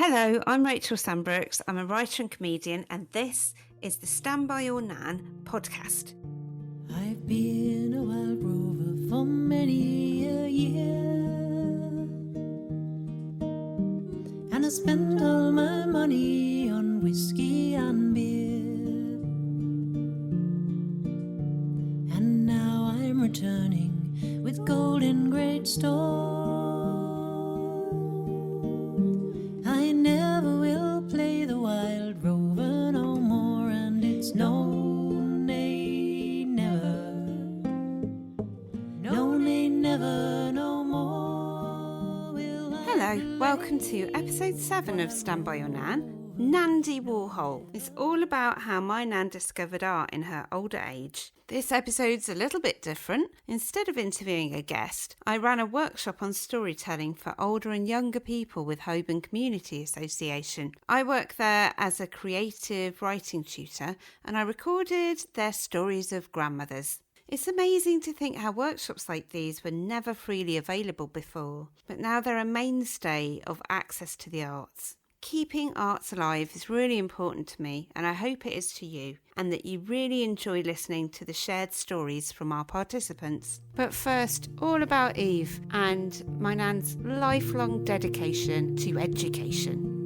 Hello, I'm Rachel Sandbrooks. I'm a writer and comedian, and this is the By Your Nan podcast. I've been a wild rover for many a year, and I spent all my money on whiskey and beer, and now I'm returning with gold in great store. I never will play the wild rover no more, and it's no, nay, never. No, nay, never, no more will I. Hello, welcome to episode 7 of By Your Nan. Nandy Warhol. It's all about how my nan discovered art in her older age. This episode's a little bit different. Instead of interviewing a guest, I ran a workshop on storytelling for older and younger people with Holborn Community Association. I work there as a creative writing tutor, and I recorded their stories of grandmothers. It's amazing to think how workshops like these were never freely available before, but now they're a mainstay of access to the arts. Keeping arts alive is really important to me, and I hope it is to you, and that you really enjoy listening to the shared stories from our participants. But first, all about Eve and my nan's lifelong dedication to education.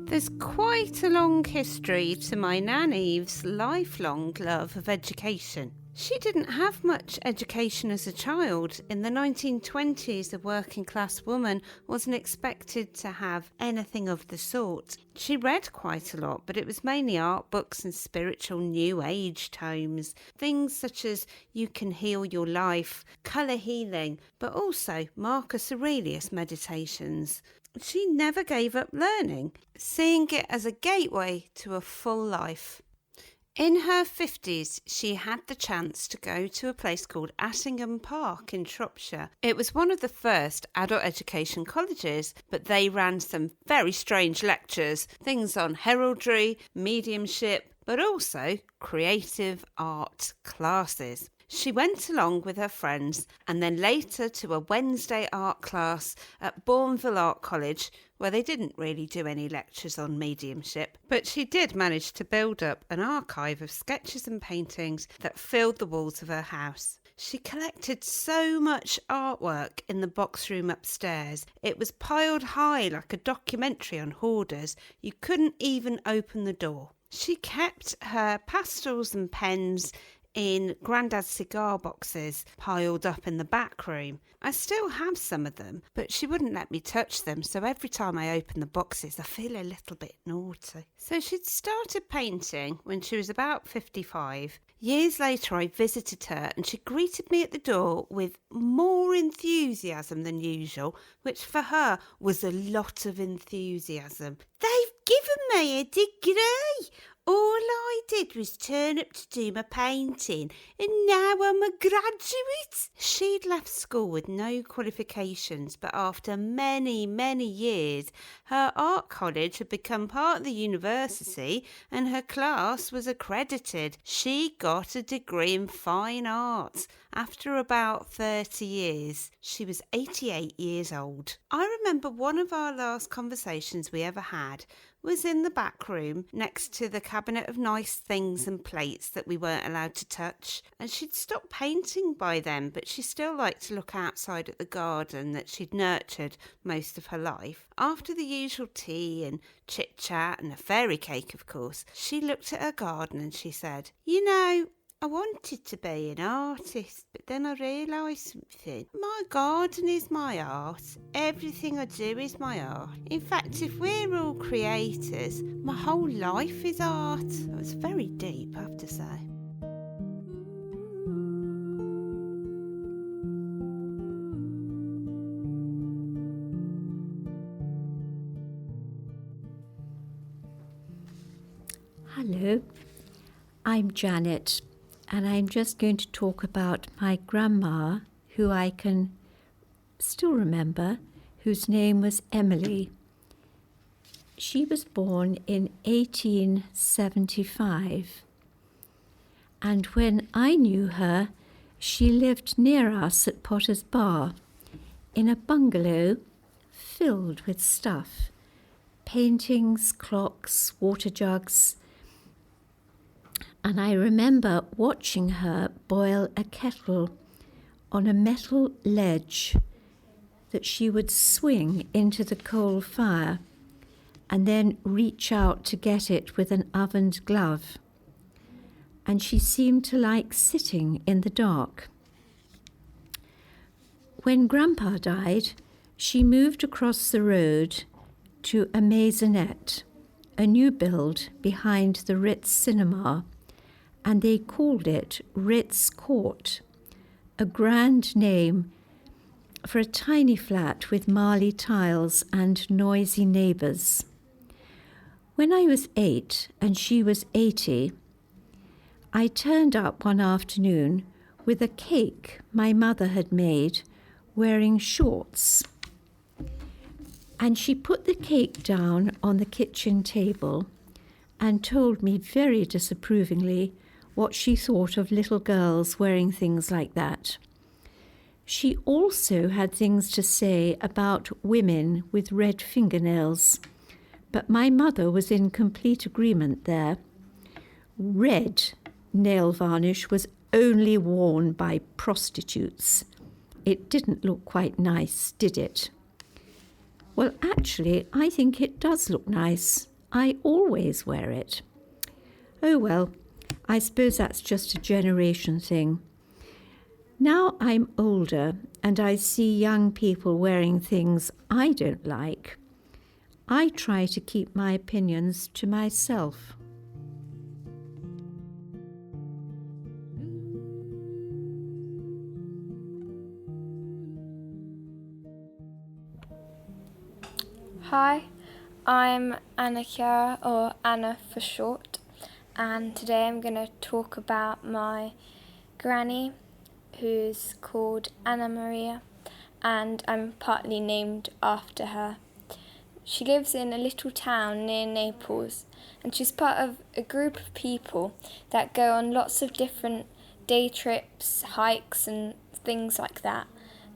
There's quite a long history to my nan Eve's lifelong love of education. She didn't have much education as a child. In the 1920s, a working class woman wasn't expected to have anything of the sort. She read quite a lot, but it was mainly art books and spiritual new age tomes. Things such as You Can Heal Your Life, colour healing, but also Marcus Aurelius meditations. She never gave up learning, seeing it as a gateway to a full life. In her 50s, she had the chance to go to a place called Attingham Park in Shropshire. It was one of the first adult education colleges, but they ran some very strange lectures, things on heraldry, mediumship, but also creative art classes. She went along with her friends and then later to a Wednesday art class at Bourneville Art College, where they didn't really do any lectures on mediumship, but she did manage to build up an archive of sketches and paintings that filled the walls of her house. She collected so much artwork in the box room upstairs. It was piled high like a documentary on hoarders. You couldn't even open the door. She kept her pastels and pens in Grandad's cigar boxes piled up in the back room. I still have some of them, but she wouldn't let me touch them, so every time I open the boxes I feel a little bit naughty. So she'd started painting when she was about 55. Years later I visited her and she greeted me at the door with more enthusiasm than usual, which for her was a lot of enthusiasm. "They've given me a degree! All I did was turn up to do my painting, and now I'm a graduate." She'd left school with no qualifications, but after many, many years, her art college had become part of the university and her class was accredited. She got a degree in fine arts after about 30 years. She was 88 years old. I remember one of our last conversations we ever had was in the back room next to the cabinet of nice things and plates that we weren't allowed to touch. And she'd stopped painting by then, but she still liked to look outside at the garden that she'd nurtured most of her life. After the usual tea and chit-chat and a fairy cake, of course, she looked at her garden and she said, "You know, I wanted to be an artist, but then I realised something. My garden is my art. Everything I do is my art. In fact, if we're all creators, my whole life is art." It was very deep, I have to say. Hello, I'm Janet. And I'm just going to talk about my grandma, who I can still remember, whose name was Emily. She was born in 1875. And when I knew her, She lived near us at Potter's Bar, in a bungalow filled with stuff. Paintings, clocks, water jugs. And I remember watching her boil a kettle on a metal ledge that she would swing into the coal fire and then reach out to get it with an ovened glove. And she seemed to like sitting in the dark. When Grandpa died, she moved across the road to a maisonette, a new build behind the Ritz Cinema, and they called it Ritz Court, a grand name for a tiny flat with marley tiles and noisy neighbours. When I was 8 and she was 80, I turned up one afternoon with a cake my mother had made, wearing shorts. And she put the cake down on the kitchen table and told me very disapprovingly what she thought of little girls wearing things like that. She also had things to say about women with red fingernails, but my mother was in complete agreement there. Red nail varnish was only worn by prostitutes. It didn't look quite nice, did it? Well, actually, I think it does look nice. I always wear it. Oh well, I suppose that's just a generation thing. Now I'm older and I see young people wearing things I don't like. I try to keep my opinions to myself. Hi, I'm Anna Chiara, or Anna for short, and today I'm going to talk about my granny, who's called Anna Maria, and I'm partly named after her. She lives in a little town near Naples, and she's part of a group of people that go on lots of different day trips, hikes and things like that.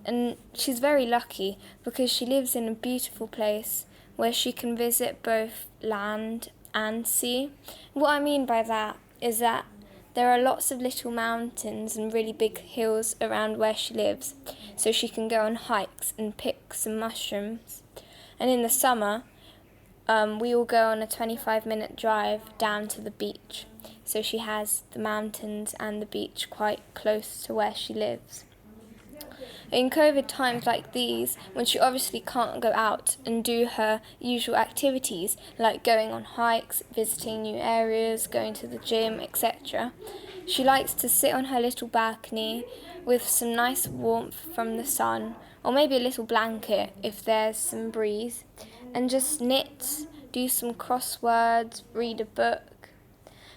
And she's very lucky because she lives in a beautiful place where she can visit both land and sea. What I mean by that is that there are lots of little mountains and really big hills around where she lives, so she can go on hikes and pick some mushrooms. And in the summer, we all go on a 25-minute drive down to the beach, so she has the mountains and the beach quite close to where she lives. In COVID times like these, when she obviously can't go out and do her usual activities, like going on hikes, visiting new areas, going to the gym, etc., she likes to sit on her little balcony with some nice warmth from the sun, or maybe a little blanket if there's some breeze, and just knit, do some crosswords, read a book.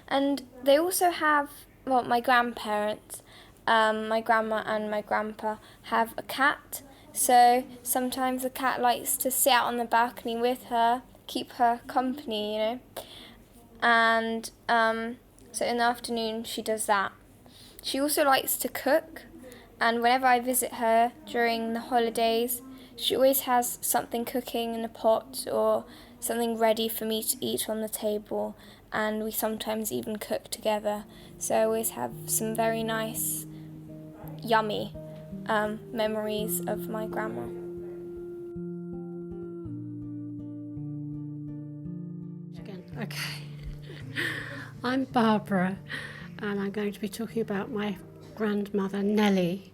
And they also have, my grandparents, my grandma and my grandpa have a cat, so sometimes the cat likes to sit out on the balcony with her, keep her company, and so in the afternoon she does that. She also likes to cook, and whenever I visit her during the holidays, she always has something cooking in a pot or something ready for me to eat on the table, and we sometimes even cook together, so I always have some very nice yummy memories of my grandma. Okay, I'm Barbara, and I'm going to be talking about my grandmother Nellie,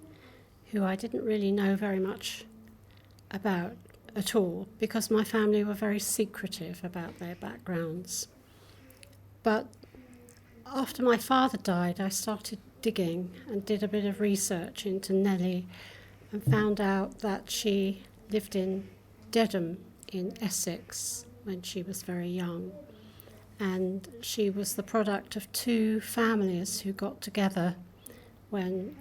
who I didn't really know very much about at all because my family were very secretive about their backgrounds. But after my father died, I started digging and did a bit of research into Nellie and found out that she lived in Dedham in Essex when she was very young. And she was the product of two families who got together when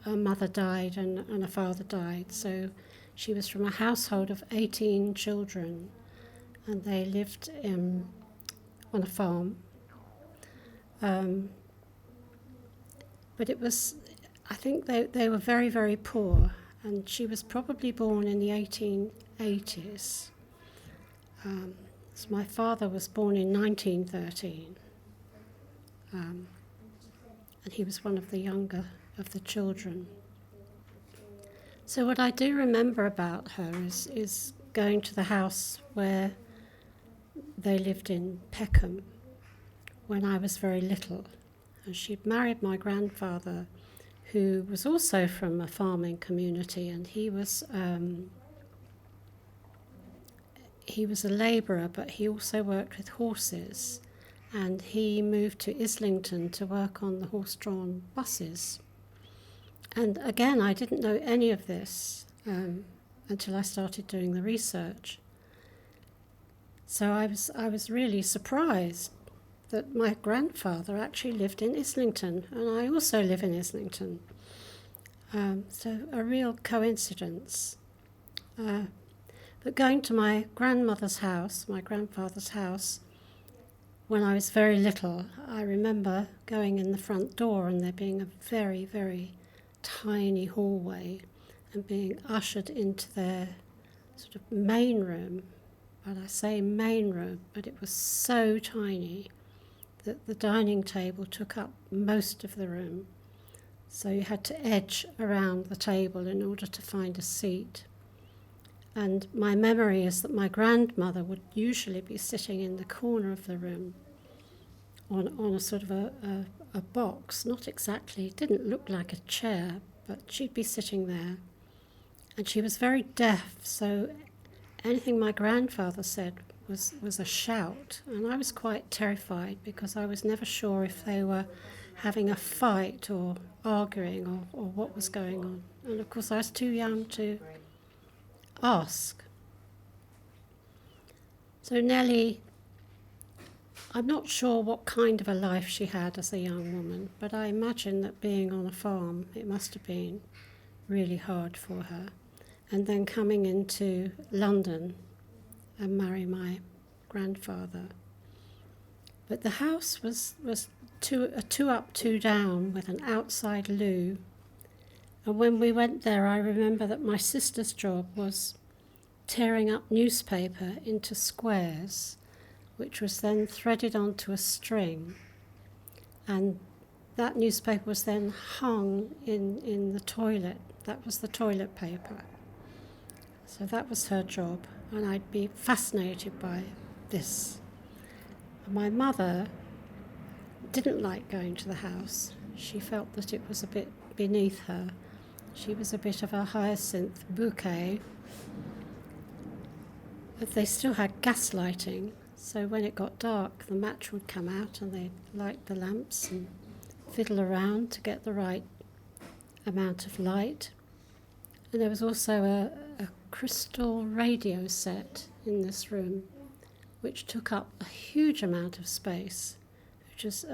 a mother died and a father died. So she was from a household of 18 children, and they lived on a farm. But I think they were very, very poor, and she was probably born in the 1880s. So my father was born in 1913, and he was one of the younger of the children. So what I do remember about her is going to the house where they lived in Peckham when I was very little. And she'd married my grandfather, who was also from a farming community, and he was a labourer, but he also worked with horses, and he moved to Islington to work on the horse-drawn buses. And again, I didn't know any of this until I started doing the research. So I was really surprised that my grandfather actually lived in Islington, and I also live in Islington. So a real coincidence. But going to my grandmother's house, my grandfather's house, when I was very little, I remember going in the front door and there being a very, very tiny hallway and being ushered into their sort of main room. But I say main room, but it was so tiny that the dining table took up most of the room. So you had to edge around the table in order to find a seat. And my memory is that my grandmother would usually be sitting in the corner of the room on a sort of a box, not exactly, it didn't look like a chair, but she'd be sitting there. And she was very deaf, so anything my grandfather said was a shout. And I was quite terrified because I was never sure if they were having a fight or arguing or what was going on. And of course I was too young to ask. So Nellie, I'm not sure what kind of a life she had as a young woman, but I imagine that being on a farm, it must have been really hard for her. And then coming into London and marry my grandfather. But the house was a 2 up, 2 down with an outside loo. And when we went there, I remember that my sister's job was tearing up newspaper into squares, which was then threaded onto a string. And that newspaper was then hung in the toilet. That was the toilet paper. So that was her job, and I'd be fascinated by this. And my mother didn't like going to the house. She felt that it was a bit beneath her. She was a bit of a hyacinth bouquet. But they still had gas lighting, so when it got dark, the match would come out and they'd light the lamps and fiddle around to get the right amount of light. And there was also a crystal radio set in this room, which took up a huge amount of space, which is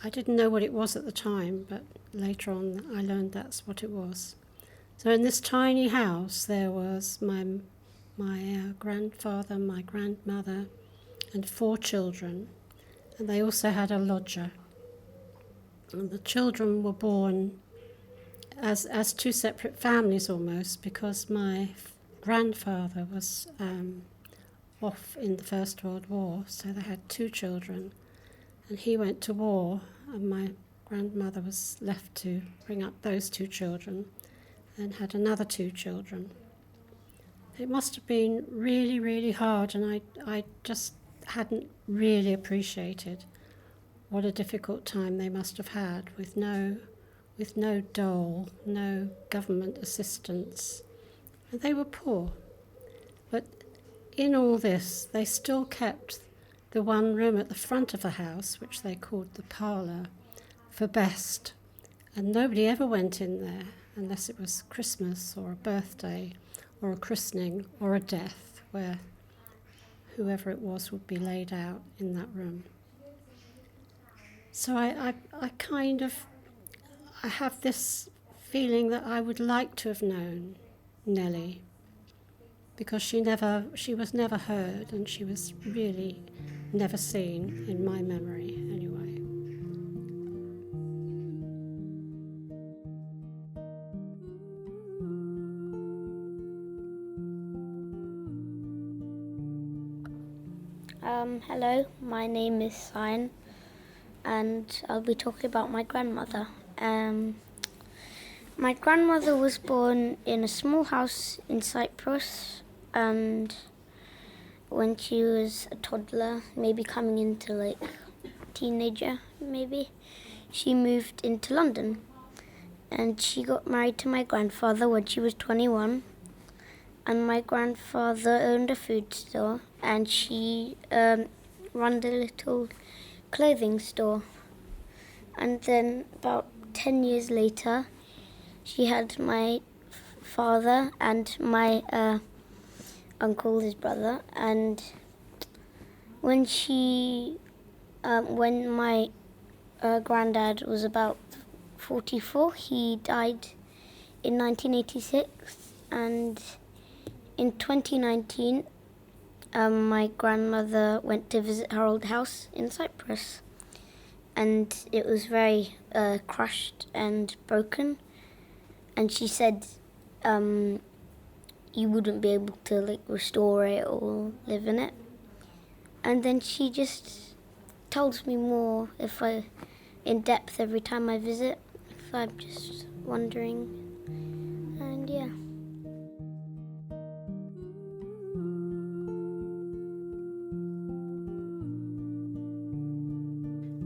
I didn't know what it was at the time, but later on I learned that's what it was. So in this tiny house there was my grandfather, my grandmother, and 4 children, and they also had a lodger. And the children were born as 2 separate families almost, because my grandfather was off in the First World War, so they had 2 children, and he went to war, and my grandmother was left to bring up those 2 children, and had another 2 children. It must have been really, really hard, and I just hadn't really appreciated what a difficult time they must have had with no dole, no government assistance. And they were poor. But in all this, they still kept the one room at the front of the house, which they called the parlour, for best. And nobody ever went in there unless it was Christmas or a birthday or a christening or a death, where whoever it was would be laid out in that room. So I have this feeling that I would like to have known Nellie, because she was never heard, and she was really never seen in my memory anyway. Hello, my name is Cyan, and I'll be talking about my grandmother. My grandmother was born in a small house in Cyprus, and when she was a toddler, maybe coming into like teenager, maybe, she moved into London, and she got married to my grandfather when she was 21. And my grandfather owned a food store, and she ran a little clothing store. And then about 10 years later, she had my father and my uncle, his brother. And when my granddad was about 44, he died in 1986, and in 2019, my grandmother went to visit her old house in Cyprus, and it was very crushed and broken. And she said you wouldn't be able to like restore it or live in it. And then she just tells me more in depth every time I visit, if I'm just wondering. And yeah.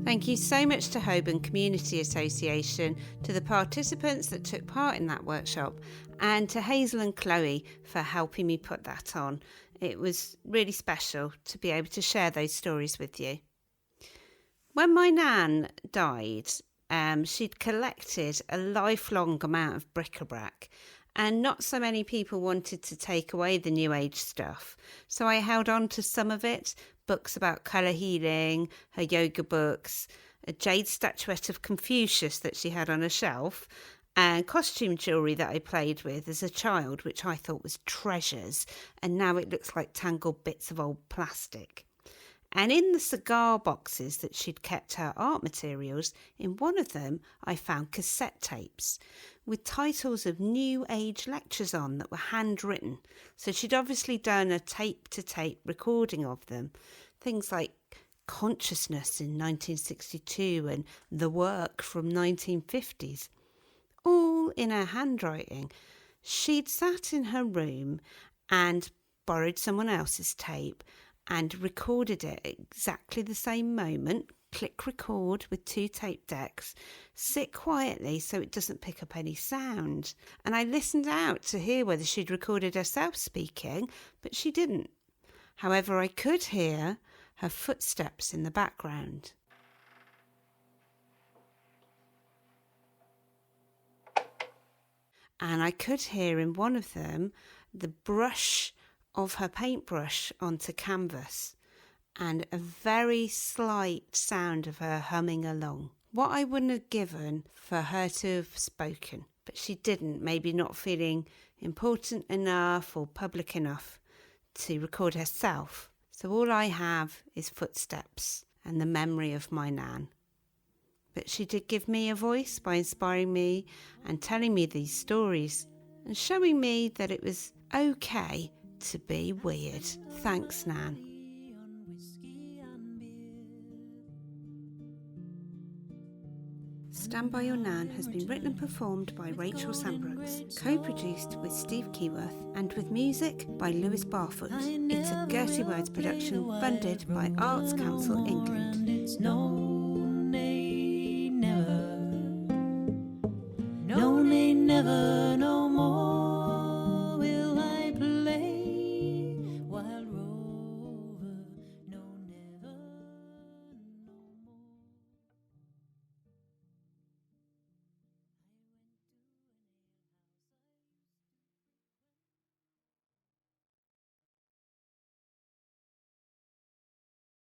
Thank you so much to Holborn Community Association, to the participants that took part in that workshop, and to Hazel and Chloe for helping me put that on. It was really special to be able to share those stories with you. When my nan died, she'd collected a lifelong amount of bric-a-brac, and not so many people wanted to take away the New Age stuff. So I held on to some of it, books about colour healing, her yoga books, a jade statuette of Confucius that she had on a shelf, and costume jewellery that I played with as a child, which I thought was treasures, and now it looks like tangled bits of old plastic. And in the cigar boxes that she'd kept her art materials, in one of them I found cassette tapes with titles of New Age lectures on that were handwritten. So she'd obviously done a tape-to-tape recording of them. Things like Consciousness in 1962 and The Work from 1950s. All in her handwriting. She'd sat in her room and borrowed someone else's tape and recorded it at exactly the same moment. Click record with 2 tape decks, sit quietly so it doesn't pick up any sound. And I listened out to hear whether she'd recorded herself speaking, but she didn't. However, I could hear her footsteps in the background. And I could hear in one of them the brush of her paintbrush onto canvas, and a very slight sound of her humming along. What I wouldn't have given for her to have spoken, but she didn't, maybe not feeling important enough or public enough to record herself. So all I have is footsteps and the memory of my nan. But she did give me a voice by inspiring me and telling me these stories and showing me that it was okay to be weird. Thanks, Nan. Stand By Your Nan has been written and performed by Rachel Sandbrooks, co-produced with Steve Keyworth, and with music by Lewis Barfoot. It's a Gertie Words production funded by Arts Council England. It's no, nay, never. No, nay, never, no.